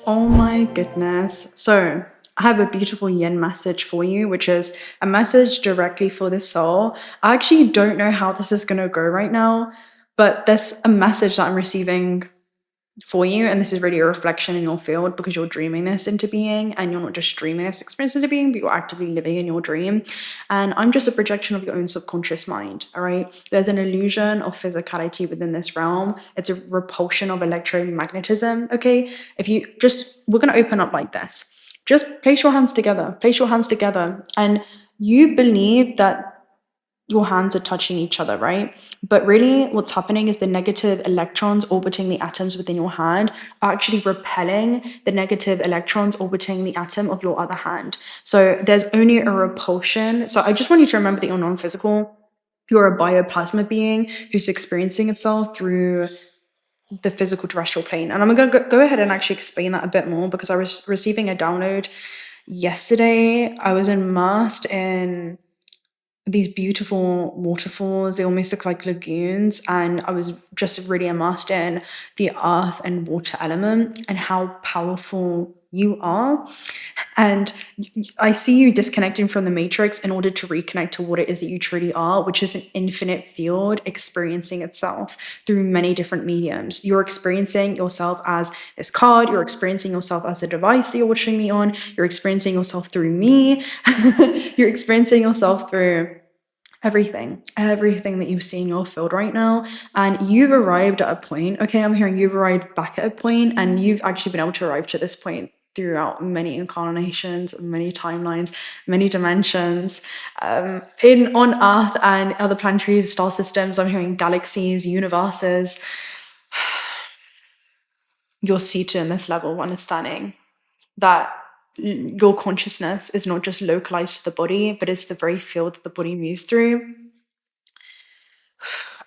Oh my goodness. So I have a beautiful yin message for you, which is a message directly for the soul. I actually don't know how this is going to go right now, but there's a message that I'm receiving for you, and this is really a reflection in your field because you're dreaming this into being, and you're not just dreaming this experience into being, but you're actively living in your dream. And I'm just a projection of your own subconscious mind. All right, there's an illusion of physicality within this realm. It's a repulsion of electromagnetism. Okay, if you just, we're going to open up like this. Just place your hands together, and you believe that your hands are touching each other, right? But really what's happening is the negative electrons orbiting the atoms within your hand are actually repelling the negative electrons orbiting the atom of your other hand. So there's only a repulsion. So I just want you to remember that you're non-physical. You're a bioplasma being who's experiencing itself through the physical terrestrial plane. And I'm going to go ahead and actually explain that a bit more because I was receiving a download yesterday. I was immersed in these beautiful waterfalls. They almost look like lagoons, and I was just really immersed in the earth and water element and how powerful you are. And I see you disconnecting from the matrix in order to reconnect to what it is that you truly are, which is an infinite field experiencing itself through many different mediums. You're experiencing yourself as this card, you're experiencing yourself as the device that you're watching me on, you're experiencing yourself through me, you're experiencing yourself through everything that you see in your field right now. And you've arrived at a point, okay, I'm hearing you've arrived back at a point, and you've actually been able to arrive to this point throughout many incarnations, many timelines, many dimensions, in on Earth and other planetary star systems. I'm hearing galaxies, universes. You're seated in this level of understanding that your consciousness is not just localized to the body, but it's the very field that the body moves through.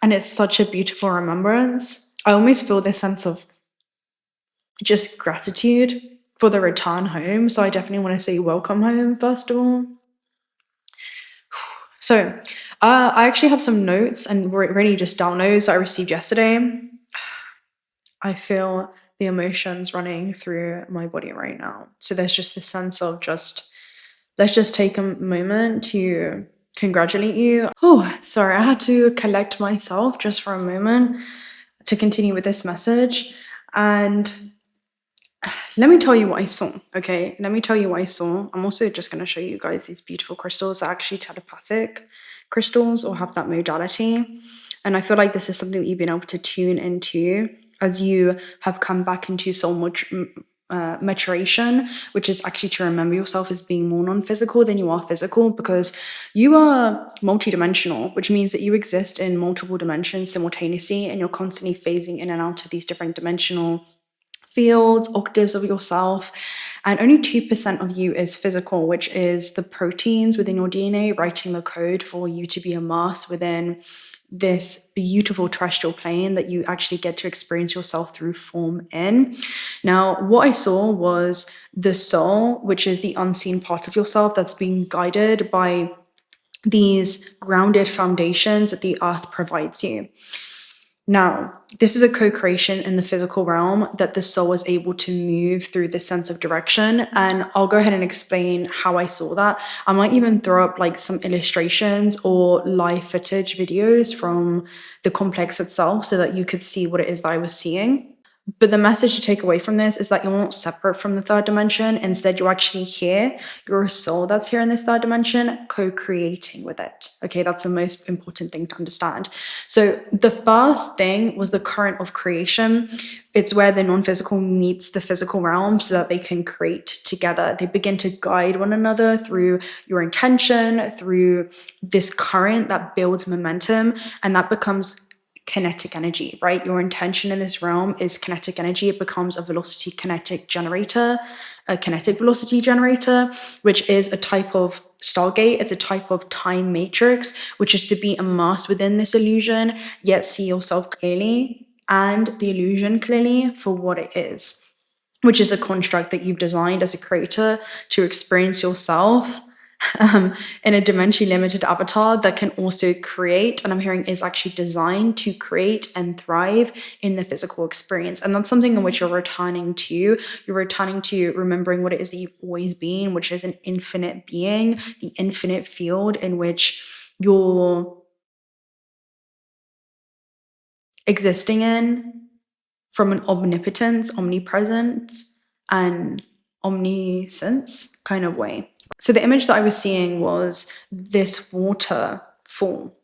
And it's such a beautiful remembrance. I almost feel this sense of just gratitude for the return home. So I definitely want to say welcome home, first of all. So I actually have some notes and really just downloads I received yesterday. I feel the emotions running through my body right now. So there's just this sense of just, let's just take a moment to congratulate you. Oh, sorry, I had to collect myself just for a moment to continue with this message. And let me tell you what I saw, okay? Let me tell you what I saw. I'm also just going to show you guys these beautiful crystals that are actually telepathic crystals or have that modality. And I feel like this is something that you've been able to tune into as you have come back into so much maturation, which is actually to remember yourself as being more non-physical than you are physical, because you are multidimensional, which means that you exist in multiple dimensions simultaneously, and you're constantly phasing in and out of these different dimensional fields, octaves of yourself. And only 2% of you is physical, which is the proteins within your DNA writing the code for you to be immersed within this beautiful terrestrial plane that you actually get to experience yourself through form in. Now, what I saw was the soul, which is the unseen part of yourself that's being guided by these grounded foundations that the earth provides you. Now, this is a co-creation in the physical realm that the soul is able to move through this sense of direction. And I'll go ahead and explain how I saw that. I might even throw up like some illustrations or live footage videos from the complex itself so that you could see what it is that I was seeing. But the message to take away from this is that you're not separate from the third dimension. Instead, you're actually here. You're a soul that's here in this third dimension, co-creating with it. Okay, that's the most important thing to understand. So the first thing was the current of creation. It's where the non-physical meets the physical realm so that they can create together. They begin to guide one another through your intention, through this current that builds momentum, and that becomes kinetic energy, right? Your intention in this realm is kinetic energy. It becomes a velocity kinetic generator, a kinetic velocity generator, which is a type of stargate. It's a type of time matrix, which is to be immersed within this illusion, yet see yourself clearly and the illusion clearly for what it is, which is a construct that you've designed as a creator to experience yourself in a dimensionally limited avatar that can also create, and I'm hearing is actually designed to create and thrive in the physical experience. And that's something in which you're returning to. You're returning to remembering what it is that you've always been, which is an infinite being, the infinite field in which you're existing in from an omnipotence, omnipresence, and omniscience kind of way. So the image that I was seeing was this waterfall.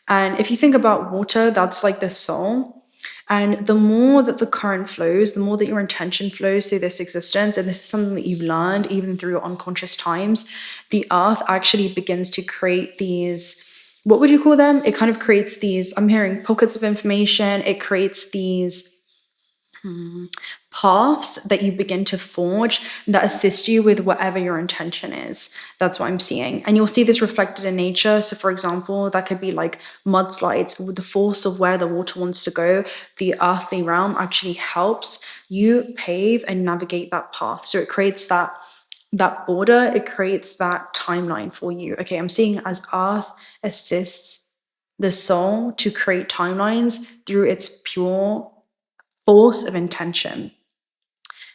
And if you think about water, that's like the soul. And the more that the current flows, the more that your intention flows through this existence, and this is something that you've learned even through your unconscious times, the earth actually begins to create these, what would you call them? It kind of creates these, I'm hearing pockets of information. It creates these paths that you begin to forge that assist you with whatever your intention is. That's what I'm seeing. And you'll see this reflected in nature. So for example, that could be like mudslides. With the force of where the water wants to go, the earthly realm actually helps you pave and navigate that path. So it creates that border, it creates that timeline for you. Okay, I'm seeing as earth assists the soul to create timelines through its pure force of intention.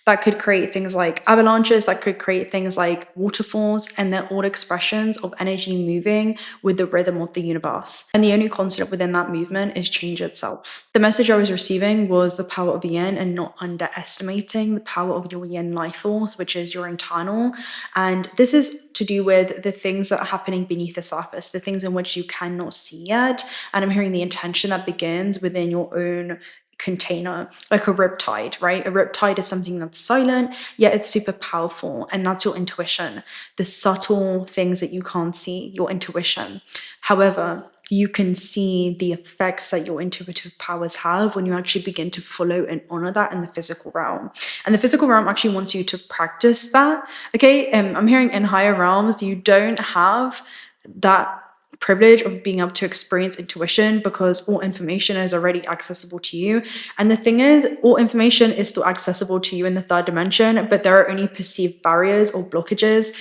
That could create things like avalanches, that could create things like waterfalls, and they're all expressions of energy moving with the rhythm of the universe. And the only constant within that movement is change itself. The message I was receiving was the power of yin and not underestimating the power of your yin life force, which is your internal. And this is to do with the things that are happening beneath the surface, the things in which you cannot see yet. And I'm hearing the intention that begins within your own container, like a riptide, right? A riptide is something that's silent, yet it's super powerful. And that's your intuition, the subtle things that you can't see, your intuition. However, you can see the effects that your intuitive powers have when you actually begin to follow and honor that in the physical realm. And the physical realm actually wants you to practice that. Okay, I'm hearing in higher realms, you don't have that privilege of being able to experience intuition because all information is already accessible to you. And the thing is, all information is still accessible to you in the third dimension, but there are only perceived barriers or blockages.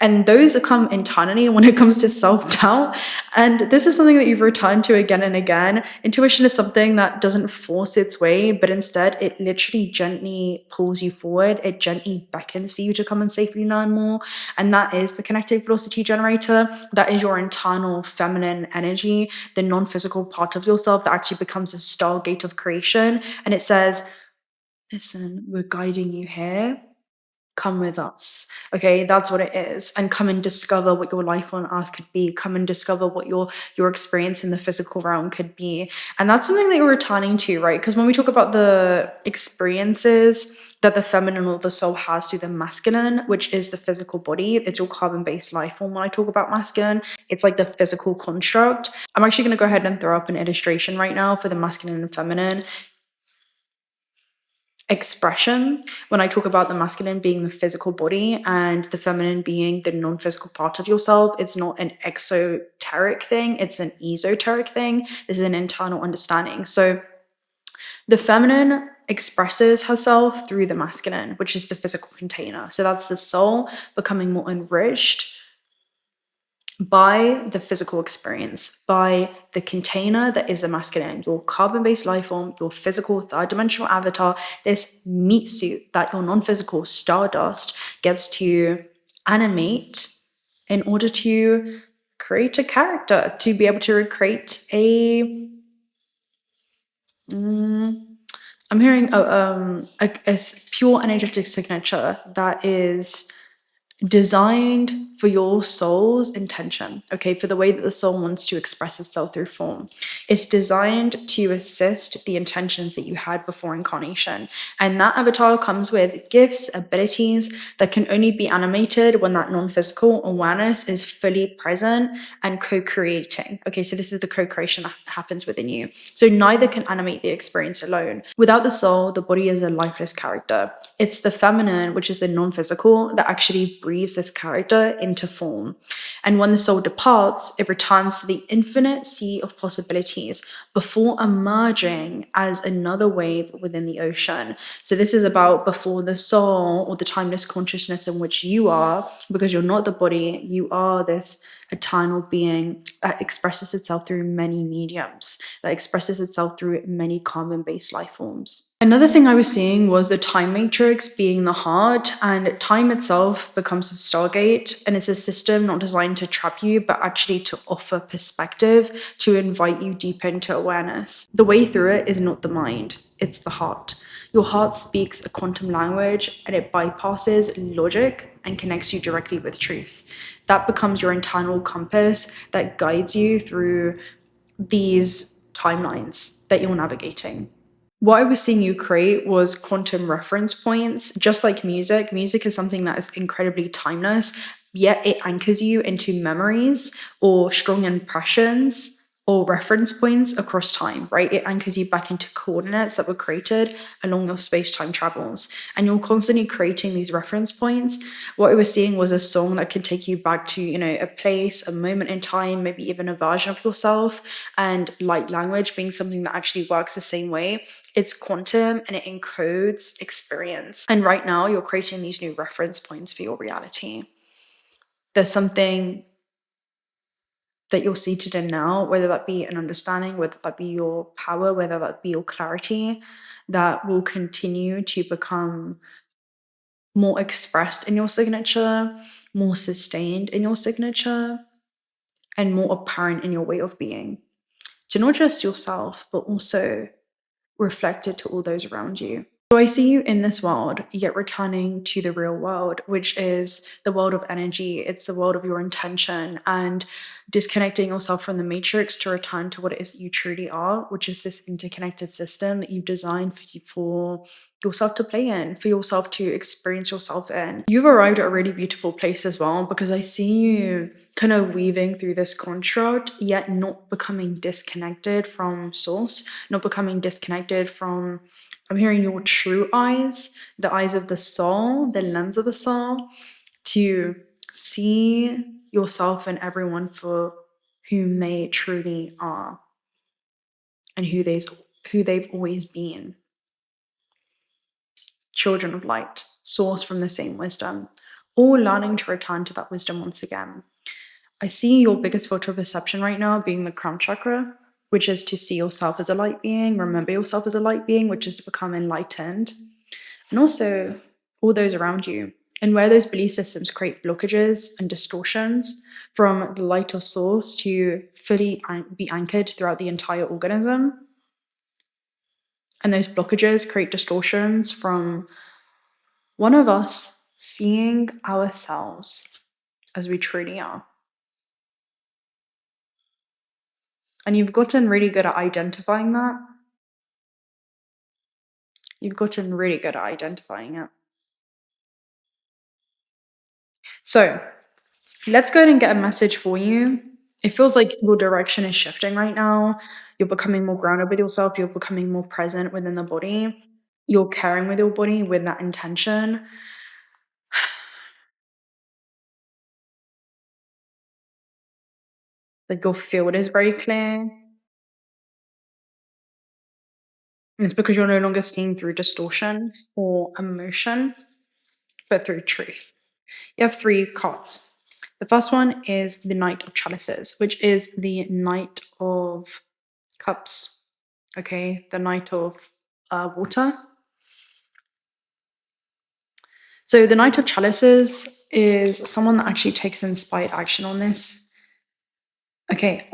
And those come internally when it comes to self-doubt. And this is something that you've returned to again and again. Intuition is something that doesn't force its way, but instead it literally gently pulls you forward. It gently beckons for you to come and safely learn more. And that is the connective velocity generator. That is your internal feminine energy, the non-physical part of yourself that actually becomes a stargate of creation. And it says, listen, we're guiding you here. Come with us. Okay, that's what it is. And come and discover what your life on earth could be. Come and discover what your experience in the physical realm could be. And that's something that you're returning to, right? Because when we talk about the experiences that the feminine or the soul has through the masculine, which is the physical body, it's your carbon-based life form. When I talk about masculine, it's like the physical construct. I'm actually going to go ahead and throw up an illustration right now for the masculine and feminine expression. When I talk about the masculine being the physical body and the feminine being the non-physical part of yourself, it's not an exoteric thing, it's an esoteric thing. This is an internal understanding. So the feminine expresses herself through the masculine, which is the physical container. So that's the soul becoming more enriched by the physical experience, by the container that is the masculine, your carbon-based life form, your physical third-dimensional avatar, this meat suit that your non-physical stardust gets to animate in order to create a character, to be able to recreate a I'm hearing a pure energetic signature that is designed for your soul's intention, okay, for the way that the soul wants to express itself through form. It's designed to assist the intentions that you had before incarnation. And that avatar comes with gifts, abilities that can only be animated when that non-physical awareness is fully present and co-creating. Okay, so this is the co-creation that happens within you. So neither can animate the experience alone. Without the soul, the body is a lifeless character. It's the feminine, which is the non-physical, that actually breathes breathes this character into form. And when the soul departs, it returns to the infinite sea of possibilities before emerging as another wave within the ocean. So this is about before the soul, or the timeless consciousness in which you are, because you're not the body, you are this eternal being that expresses itself through many mediums, that expresses itself through many carbon-based life forms. Another thing I was seeing was the time matrix being the heart, and time itself becomes a stargate, and it's a system not designed to trap you, but actually to offer perspective, to invite you deeper into awareness. The way through it is not the mind, it's the heart. Your heart speaks a quantum language, and it bypasses logic and connects you directly with truth. That becomes your internal compass that guides you through these timelines that you're navigating. What I was seeing you create was quantum reference points. Just like music, music is something that is incredibly timeless, yet it anchors you into memories or strong impressions or reference points across time, right? It anchors you back into coordinates that were created along your space-time travels. And you're constantly creating these reference points. What I was seeing was a song that could take you back to, a place, a moment in time, maybe even a version of yourself. And light language being something that actually works the same way. It's quantum and it encodes experience. And right now you're creating these new reference points for your reality. There's something that you're seated in now, whether that be an understanding, whether that be your power, whether that be your clarity, that will continue to become more expressed in your signature, more sustained in your signature, and more apparent in your way of being. To not just yourself, but also reflected to all those around you. So I see you in this world, yet returning to the real world, which is the world of energy. It's the world of your intention, and disconnecting yourself from the matrix to return to what it is that you truly are, which is this interconnected system that you've designed for yourself to play in, for yourself to experience yourself in. You've arrived at a really beautiful place as well, because I see you kind of weaving through this construct, yet not becoming disconnected from source, not becoming disconnected from, I'm hearing your true eyes, the eyes of the soul, the lens of the soul, to see yourself and everyone for whom they truly are and who they've always been. Children of light, sourced from the same wisdom, all learning to return to that wisdom once again. I see your biggest filter of perception right now being the crown chakra, which is to see yourself as a light being, remember yourself as a light being, which is to become enlightened, and also all those around you. And where those belief systems create blockages and distortions from the light or source to fully be anchored throughout the entire organism. And those blockages create distortions from one of us seeing ourselves as we truly are. And you've gotten really good at identifying that. You've gotten really good at identifying it. So let's go ahead and get a message for you. It feels like your direction is shifting right now. You're becoming more grounded with yourself. You're becoming more present within the body. You're caring with your body with that intention. Like your field is very clear. And it's because you're no longer seeing through distortion or emotion, but through truth. You have 3 cards. The first one is the Knight of Chalices, which is the Knight of Cups, okay? The Knight of Water. So the Knight of Chalices is someone that actually takes inspired action on this. Okay,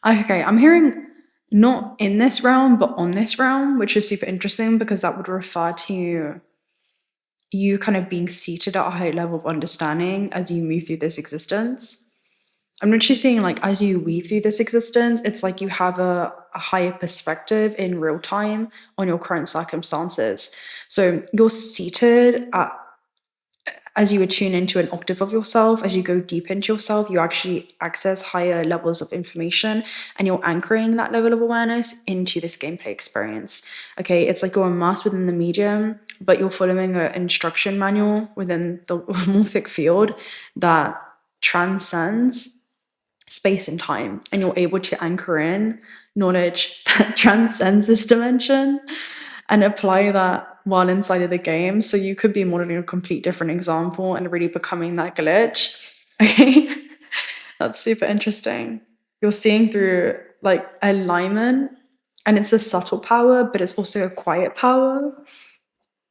okay, I'm hearing not in this realm, but on this realm, which is super interesting because that would refer to you kind of being seated at a high level of understanding as you move through this existence. I'm not just saying like as you weave through this existence, it's like you have a higher perspective in real time on your current circumstances. So you're seated at as you attune into an octave of yourself, as you go deep into yourself, you actually access higher levels of information, and you're anchoring that level of awareness into this gameplay experience. Okay, it's like you're immersed within the medium, but you're following an instruction manual within the morphic field that transcends space and time, and you're able to anchor in knowledge that transcends this dimension and apply that while inside of the game. So you could be modeling a complete different example and really becoming that glitch. Okay, that's super interesting. You're seeing through like alignment, and it's a subtle power, but it's also a quiet power,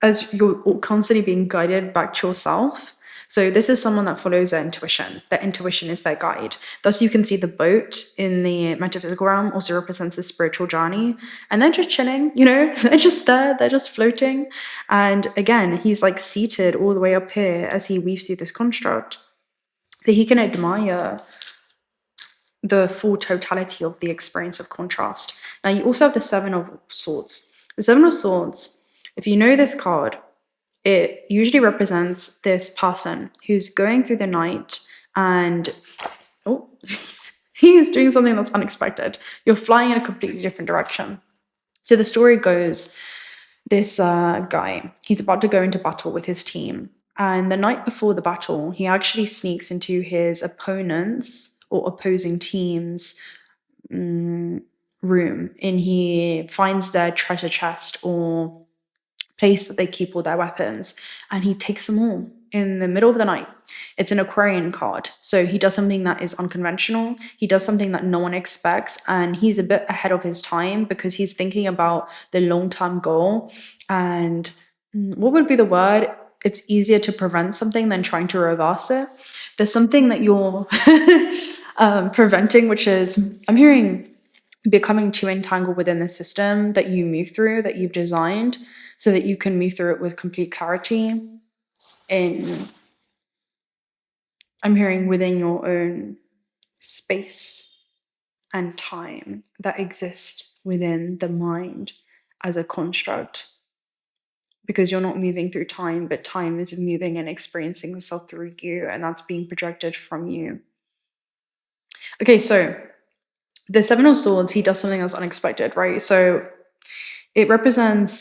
as you're constantly being guided back to yourself. So this is someone that follows their intuition. Their intuition is their guide. Thus, you can see the boat in the metaphysical realm also represents the spiritual journey. And they're just chilling, you know, they're just there, they're just floating. And again, he's like seated all the way up here as he weaves through this construct. So he can admire the full totality of the experience of contrast. Now, you also have the Seven of Swords. The Seven of Swords, if you know this card, it usually represents this person who's going through the night and, oh, he is doing something that's unexpected. You're flying in a completely different direction. So the story goes, this guy, he's about to go into battle with his team. And the night before the battle, he actually sneaks into his opponent's or opposing team's room, and he finds their treasure chest or place that they keep all their weapons, and he takes them all in the middle of the night. It's an Aquarian card, so he does something that is unconventional. He does something that no one expects, and he's a bit ahead of his time because he's thinking about the long-term goal. And what would be the word? It's easier to prevent something than trying to reverse it. There's something that you're preventing, which is, I'm hearing, becoming too entangled within the system that you move through, that you've designed, so that you can move through it with complete clarity. And I'm hearing within your own space and time that exist within the mind as a construct, because you're not moving through time, but time is moving and experiencing itself through you, and that's being projected from you. Okay, so the Seven of Swords, he does something that's unexpected, right? So it represents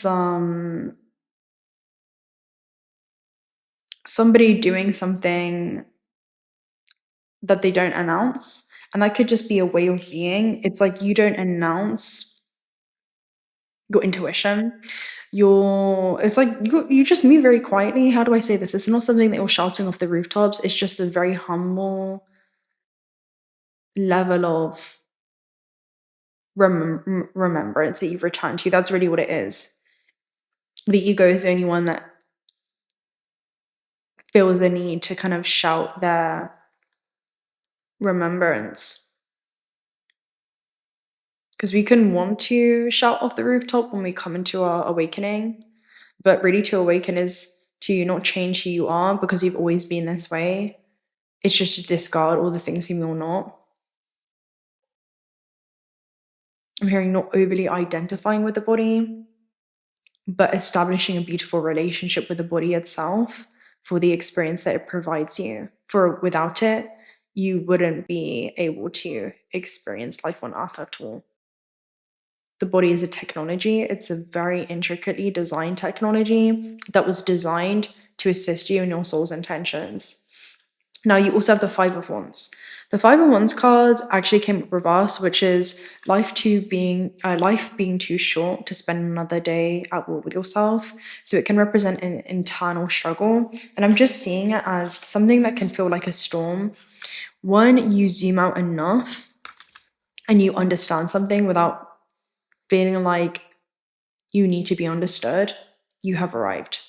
somebody doing something that they don't announce. And that could just be a way of being. It's like you don't announce your intuition. It's like you just move very quietly. How do I say this? It's not something that you're shouting off the rooftops. It's just a very humble level of remembrance that you've returned to. That's really what it is. The ego is the only one that feels the need to kind of shout their remembrance, because we can want to shout off the rooftop when we come into our awakening, but really to awaken is to not change who you are because you've always been this way. It's just to discard all the things you will not. I'm hearing not overly identifying with the body, but establishing a beautiful relationship with the body itself for the experience that it provides you. For without it, you wouldn't be able to experience life on Earth at all. The body is a technology. It's a very intricately designed technology that was designed to assist you in your soul's intentions. Now, you also have the Five of Wands. The Five of Wands card actually came up reverse, which is life being too short to spend another day at war with yourself. So it can represent an internal struggle. And I'm just seeing it as something that can feel like a storm. One, you zoom out enough and you understand something without feeling like you need to be understood. You have arrived.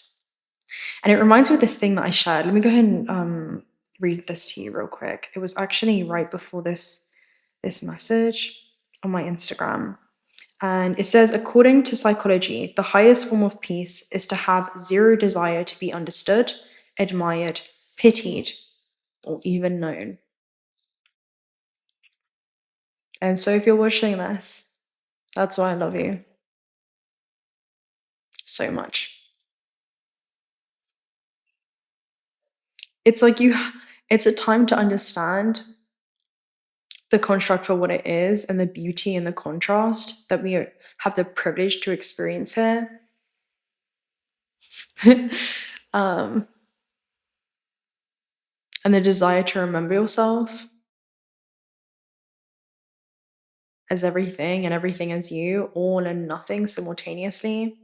And it reminds me of this thing that I shared. Let me go ahead and read this to you real quick. It was actually right before this message on my Instagram. And it says, according to psychology, the highest form of peace is to have zero desire to be understood, admired, pitied, or even known. And so if you're watching this, that's why I love you so much. It's like it's a time to understand the construct for what it is and the beauty and the contrast that we have the privilege to experience here. um, and the desire to remember yourself as everything and everything as you, all and nothing simultaneously,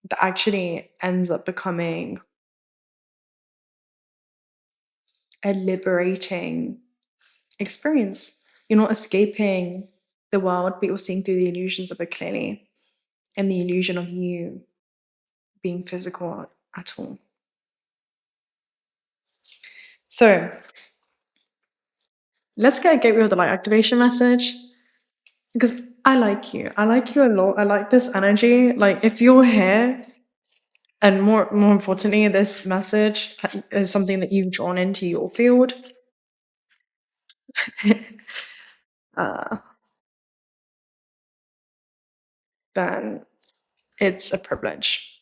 that actually ends up becoming a liberating experience. You're not escaping the world, but you're seeing through the illusions of it clearly, and the illusion of you being physical at all. So let's get a gateway of the light activation message, because I like you. I like you a lot. I like this energy. Like, if you're here, and more importantly, this message is something that you've drawn into your field, uh, then it's a privilege.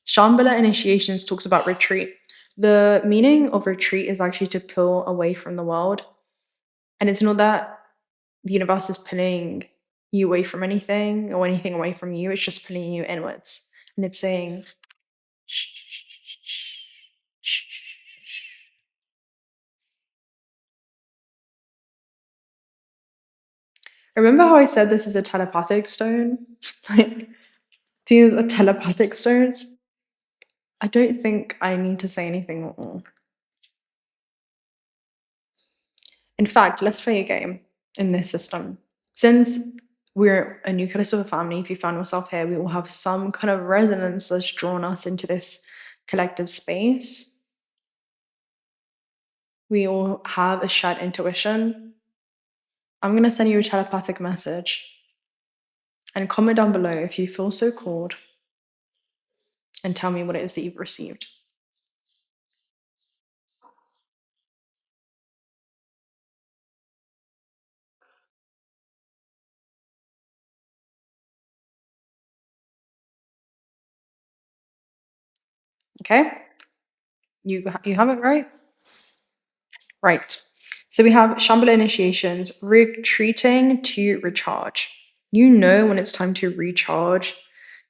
Shambhala Initiations talks about retreat. The meaning of retreat is actually to pull away from the world. And it's not that the universe is pulling you away from anything or anything away from you, it's just pulling you inwards. And it's saying, shh, shh, shh, shh, shh. Remember how I said this is a telepathic stone? Like, these are telepathic stones. I don't think I need to say anything more. In fact, let's play a game in this system. Since we're a nucleus of a family, if you found yourself here, we will have some kind of resonance that's drawn us into this collective space. We all have a shared intuition. I'm going to send you a telepathic message. And comment down below if you feel so called, and tell me what it is that you've received. Okay? You have it right? Right. So we have Shambhala initiations, retreating to recharge. You know when it's time to recharge,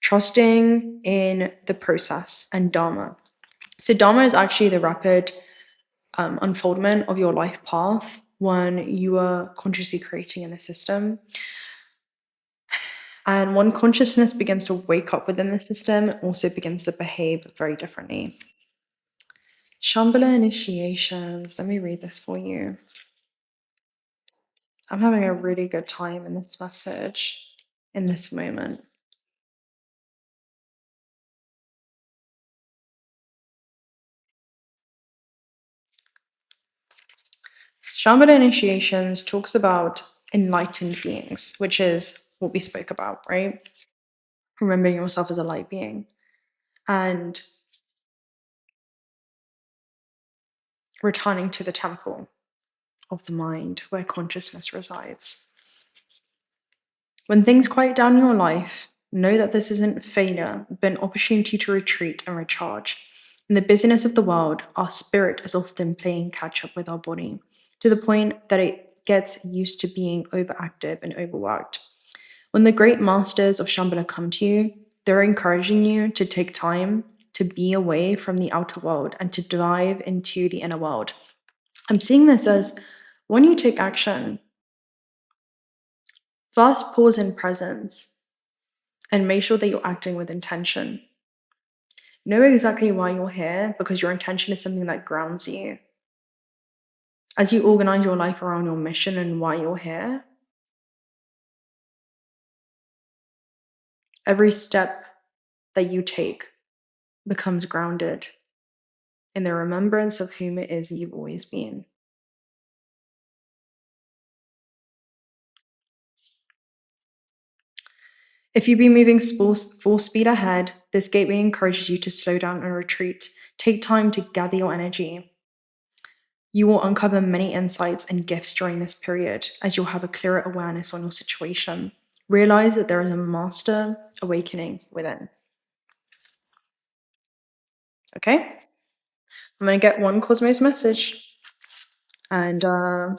trusting in the process and Dharma. So Dharma is actually the rapid unfoldment of your life path when you are consciously creating in the system. And when consciousness begins to wake up within the system, it also begins to behave very differently. Shambhala initiations. Let me read this for you. I'm having a really good time in this message, in this moment. Shambhala initiations talks about enlightened beings, which is what we spoke about, right? Remembering yourself as a light being. And returning to the temple of the mind where consciousness resides. When things quiet down in your life, know that this isn't failure, but an opportunity to retreat and recharge. In the busyness of the world, our spirit is often playing catch up with our body, to the point that it gets used to being overactive and overworked. When the great masters of Shambhala come to you, they're encouraging you to take time to be away from the outer world and to dive into the inner world. I'm seeing this as when you take action, first pause in presence and make sure that you're acting with intention. Know exactly why you're here, because your intention is something that grounds you. As you organize your life around your mission and why you're here, every step that you take becomes grounded in the remembrance of whom it is you've always been. If you've been moving full speed ahead, this gateway encourages you to slow down and retreat. Take time to gather your energy. You will uncover many insights and gifts during this period, as you'll have a clearer awareness on your situation. Realize that there is a master awakening within. Okay? I'm going to get one cosmos message, and then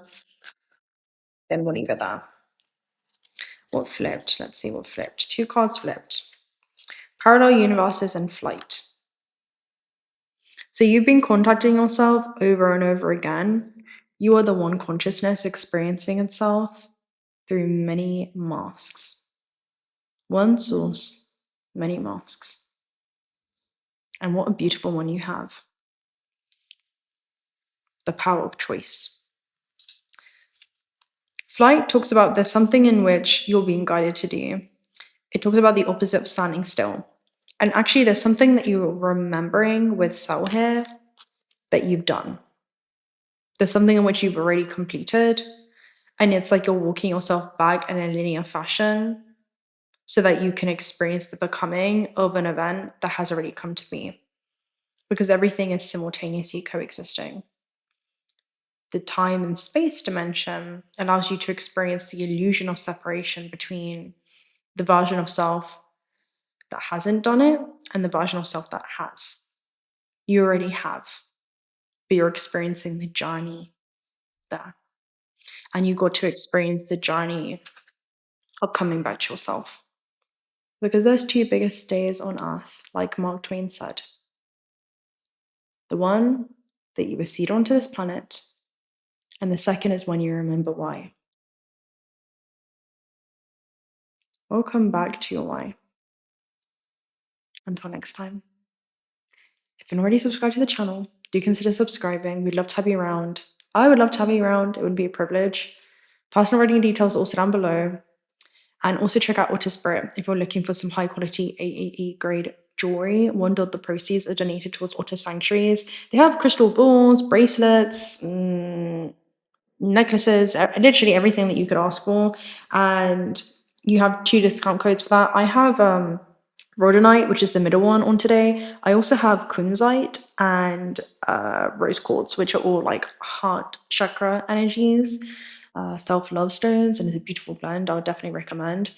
we'll leave it there. What flipped? Let's see what flipped. 2 cards flipped. Parallel universes and flight. So you've been contacting yourself over and over again. You are the one consciousness experiencing itself through many masks. One source, many masks. And what a beautiful one you have. The power of choice. Flight talks about there's something in which you're being guided to do. It talks about the opposite of standing still. And actually, there's something that you're remembering with Cell here that you've done. There's something in which you've already completed. And it's like you're walking yourself back in a linear fashion so that you can experience the becoming of an event that has already come to be. Because everything is simultaneously coexisting. The time and space dimension allows you to experience the illusion of separation between the version of self that hasn't done it and the version of self that has. You already have, but you're experiencing the journey there. And you got to experience the journey of coming back to yourself. Because there's 2 biggest days on earth, like Mark Twain said. The one that you were seeded onto this planet, and the second is when you remember why. Welcome back to your why. Until next time. If you're not already subscribed to the channel, do consider subscribing. We'd love to have you around. I would love to have you around. It would be a privilege. Personal reading details are also down below. And also check out Spirit if you're looking for some high quality AAE grade jewelry. 1/3 of the proceeds are donated towards otter sanctuaries. They have crystal balls, bracelets, necklaces, literally everything that you could ask for. And you have 2 discount codes for that. I have rhodonite, which is the middle one on today. I also have kunzite and rose quartz, which are all like heart chakra energies, self-love stones, and it's a beautiful blend. I would definitely recommend.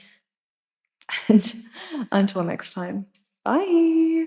And until next time, bye.